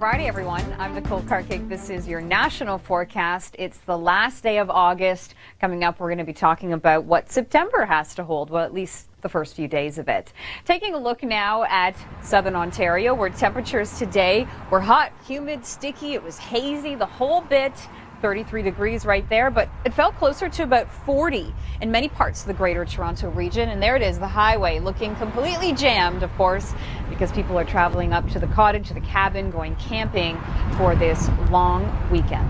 Friday, everyone. I'm Nicole Karkik. This is your national forecast. It's the last day of August. Coming up, we're going to be talking about what September has to hold. Well, at least the first few days of it. Taking a look now at southern Ontario, where temperatures today were hot, humid, sticky. It was hazy the whole bit. 33 degrees right there, but it felt closer to about 40 in many parts of the greater Toronto region. And there it is, the highway looking completely jammed, of course, because people are traveling up to the cottage, to the cabin, going camping for this long weekend.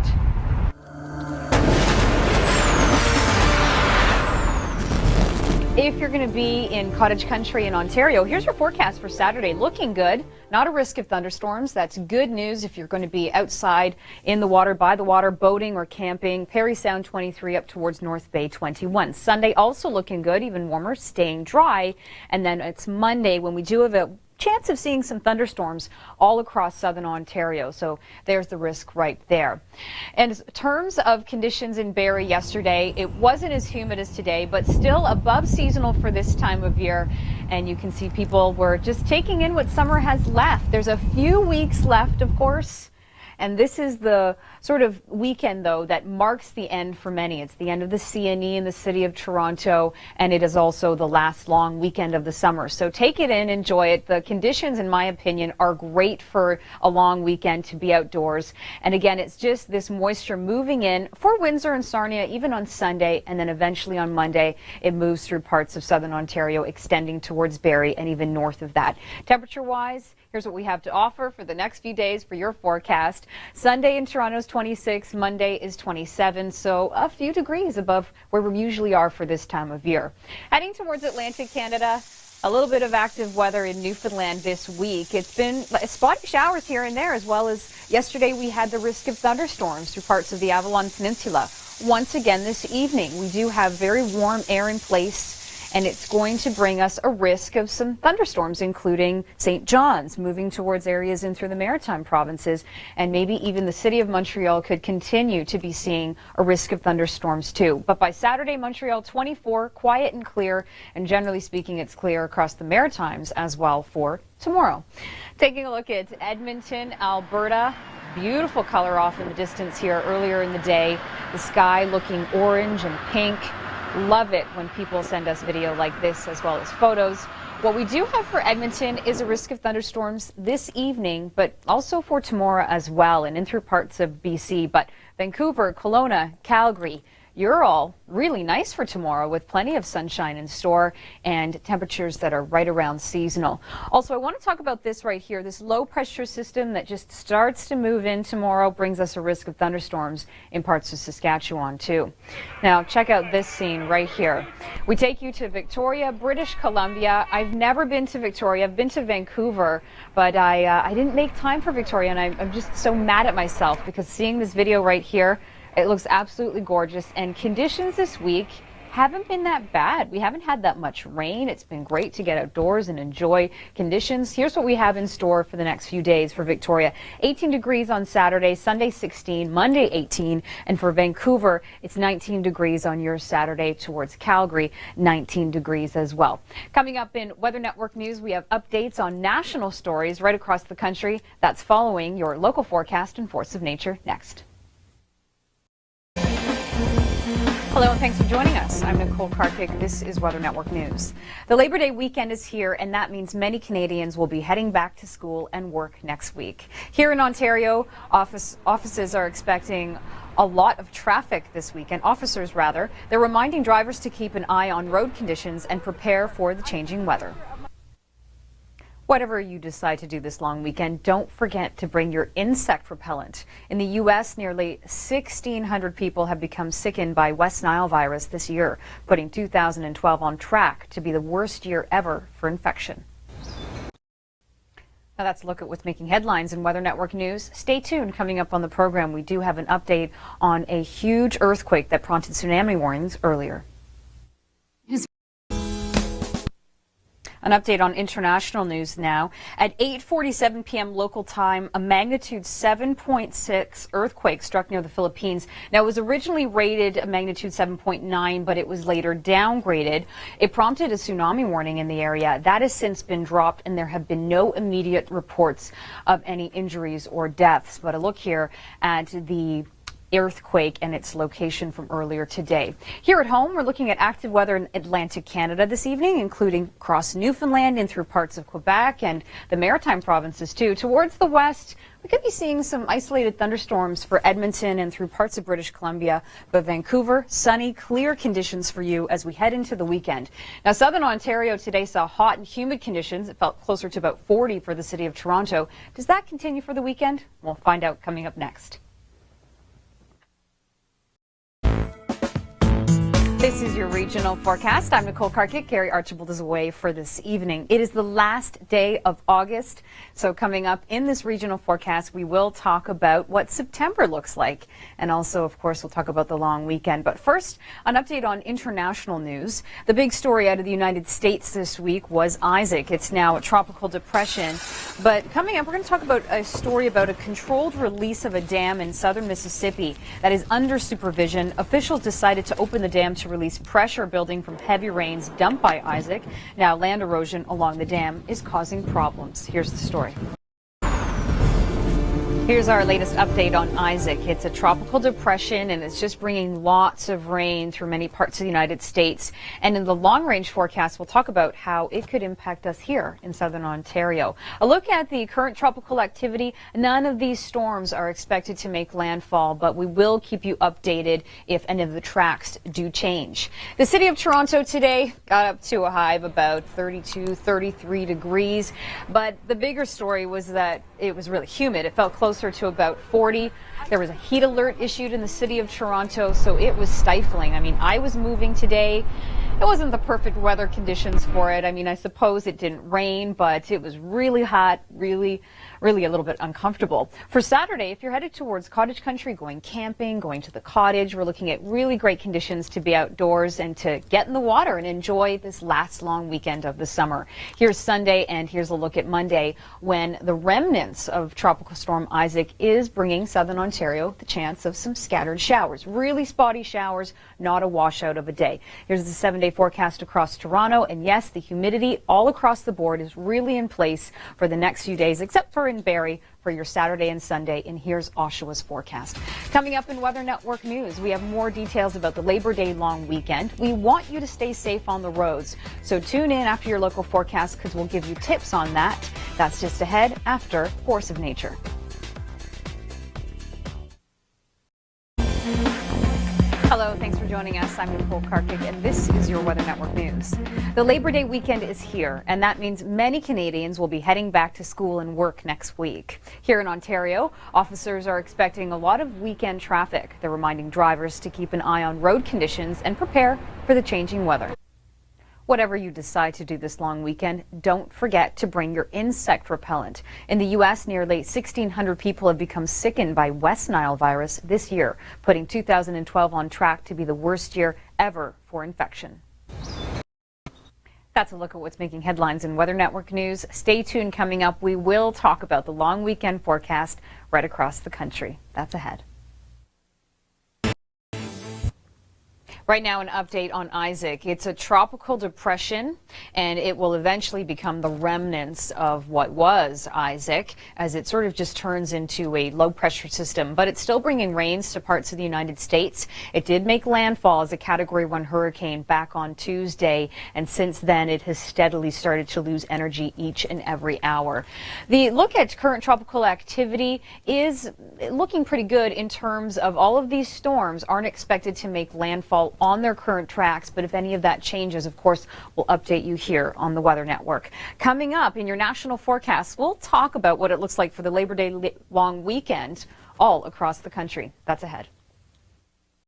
If you're going to be in cottage country in Ontario, here's your forecast for Saturday. Looking good. Not a risk of thunderstorms. That's good news if you're going to be outside in the water, by the water, boating or camping. Parry Sound 23 up towards North Bay 21. Sunday also looking good, even warmer, staying dry. And then it's Monday when we do have a chance of seeing some thunderstorms all across southern Ontario. So there's the risk right there. And in terms of conditions in Barrie yesterday, it wasn't as humid as today, but still above seasonal for this time of year. And you can see people were just taking in what summer has left. There's a few weeks left, of course. And this is the sort of weekend, though, that marks the end for many. It's the end of the CNE in the city of Toronto, and it is also the last long weekend of the summer. So take it in, enjoy it. The conditions, in my opinion, are great for a long weekend to be outdoors. And again, it's just this moisture moving in for Windsor and Sarnia, even on Sunday, and then eventually on Monday, it moves through parts of southern Ontario, extending towards Barrie and even north of that. Temperature-wise, here's what we have to offer for the next few days for your forecast. Sunday in Toronto is 26, Monday is 27, so a few degrees above where we usually are for this time of year. Heading towards Atlantic Canada, a little bit of active weather in Newfoundland this week. It's been spotty showers here and there, as well as yesterday we had the risk of thunderstorms through parts of the Avalon Peninsula. Once again this evening, we do have very warm air in place, and it's going to bring us a risk of some thunderstorms, including St. John's, moving towards areas in through the maritime provinces, and maybe even the city of Montreal could continue to be seeing a risk of thunderstorms too. But by Saturday, Montreal 24, quiet and clear, and generally speaking, it's clear across the Maritimes as well for tomorrow. Taking a look at Edmonton, Alberta. Beautiful color off in the distance here earlier in the day. The sky looking orange and pink. Love it when people send us video like this as well as photos. What we do have for Edmonton is a risk of thunderstorms this evening, but also for tomorrow as well, and in through parts of BC. But Vancouver, Kelowna, Calgary, you're all really nice for tomorrow with plenty of sunshine in store and temperatures that are right around seasonal. Also, I want to talk about this right here. This low pressure system that just starts to move in tomorrow brings us a risk of thunderstorms in parts of Saskatchewan too. Now, check out this scene right here. We take you to Victoria, British Columbia. I've never been to Victoria. I've been to Vancouver, but I didn't make time for Victoria, and I'm just so mad at myself because seeing this video right here, it looks absolutely gorgeous, and conditions this week haven't been that bad. We haven't had that much rain. It's been great to get outdoors and enjoy conditions. Here's what we have in store for the next few days for Victoria. 18 degrees on Saturday, Sunday 16, Monday 18, and for Vancouver, it's 19 degrees on your Saturday, towards Calgary, 19 degrees as well. Coming up in Weather Network News, we have updates on national stories right across the country. That's following your local forecast and Force of Nature next. Hello and thanks for joining us. I'm Nicole Karkik. This is Weather Network News. The Labor Day weekend is here, and that means many Canadians will be heading back to school and work next week. Here in Ontario, offices are expecting a lot of traffic this weekend. Officers, rather. They're reminding drivers to keep an eye on road conditions and prepare for the changing weather. Whatever you decide to do this long weekend, don't forget to bring your insect repellent. In the U.S., nearly 1,600 people have become sickened by West Nile virus this year, putting 2012 on track to be the worst year ever for infection. Now that's a look at what's making headlines in Weather Network News. Stay tuned. Coming up on the program, we do have an update on a huge earthquake that prompted tsunami warnings earlier. An update on international news now. At 8:47 p.m. local time, a magnitude 7.6 earthquake struck near the Philippines. Now, it was originally rated a magnitude 7.9, but it was later downgraded. It prompted a tsunami warning in the area. That has since been dropped, and there have been no immediate reports of any injuries or deaths. But a look here at the earthquake and its location from earlier today. Here at home, we're looking at active weather in Atlantic Canada this evening, including across Newfoundland and through parts of Quebec and the Maritime provinces too. Towards the west, we could be seeing some isolated thunderstorms for Edmonton and through parts of British Columbia. But Vancouver, sunny, clear conditions for you as we head into the weekend. Now, southern Ontario today saw hot and humid conditions. It felt closer to about 40 for the city of Toronto. Does that continue for the weekend? We'll find out coming up next. This is your regional forecast. I'm Nicole Karkik. Gary Archibald is away for this evening. It is the last day of August. So coming up in this regional forecast, we will talk about what September looks like. And also, of course, we'll talk about the long weekend. But first, an update on international news. The big story out of the United States this week was Isaac. It's now a tropical depression. But coming up, we're going to talk about a story about a controlled release of a dam in southern Mississippi that is under supervision. Officials decided to open the dam to release pressure building from heavy rains dumped by Isaac. Now, land erosion along the dam is causing problems. Here's the story. Here's our latest update on Isaac. It's a tropical depression, and it's just bringing lots of rain through many parts of the United States. And in the long-range forecast, we'll talk about how it could impact us here in southern Ontario. A look at the current tropical activity. None of these storms are expected to make landfall, but we will keep you updated if any of the tracks do change. The city of Toronto today got up to a high of about 32, 33 degrees. But the bigger story was that it was really humid. It felt closer to about 40. There was a heat alert issued in the city of Toronto, so it was stifling. I mean, I was moving today. It wasn't the perfect weather conditions for it. I mean, I suppose it didn't rain, but it was really hot, really a little bit uncomfortable. For Saturday, if you're headed towards cottage country, going camping, going to the cottage, we're looking at really great conditions to be outdoors and to get in the water and enjoy this last long weekend of the summer. Here's Sunday, and here's a look at Monday, when the remnants of Tropical Storm Isaac is bringing southern Ontario the chance of some scattered showers. Really spotty showers, not a washout of a day. Here's the 7-day forecast across Toronto, and yes, the humidity all across the board is really in place for the next few days, except for in Barrie for your Saturday and Sunday. And here's Oshawa's forecast. Coming up in Weather Network News, we have more details about the Labor Day long weekend. We want you to stay safe on the roads, so tune in after your local forecast because we'll give you tips on that. That's just ahead after Force of Nature. Hello, thanks for joining us. I'm Nicole Karkik, and this is your Weather Network News. The Labor Day weekend is here, and that means many Canadians will be heading back to school and work next week. Here in Ontario, officers are expecting a lot of weekend traffic. They're reminding drivers to keep an eye on road conditions and prepare for the changing weather. Whatever you decide to do this long weekend, don't forget to bring your insect repellent. In the U.S., nearly 1,600 people have become sickened by West Nile virus this year, putting 2012 on track to be the worst year ever for infection. That's a look at what's making headlines in Weather Network News. Stay tuned. Coming up, we will talk about the long weekend forecast right across the country. That's ahead. Right now, an update on Isaac. It's a tropical depression, and it will eventually become the remnants of what was Isaac as it sort of just turns into a low-pressure system. But it's still bringing rains to parts of the United States. It did make landfall as a Category 1 hurricane back on Tuesday, and since then it has steadily started to lose energy each and every hour. The look at current tropical activity is looking pretty good in terms of all of these storms aren't expected to make landfall on their current tracks, but if any of that changes, of course, we'll update you here on the Weather Network. Coming up in your national forecast, we'll talk about what it looks like for the Labor Day long weekend all across the country. That's ahead.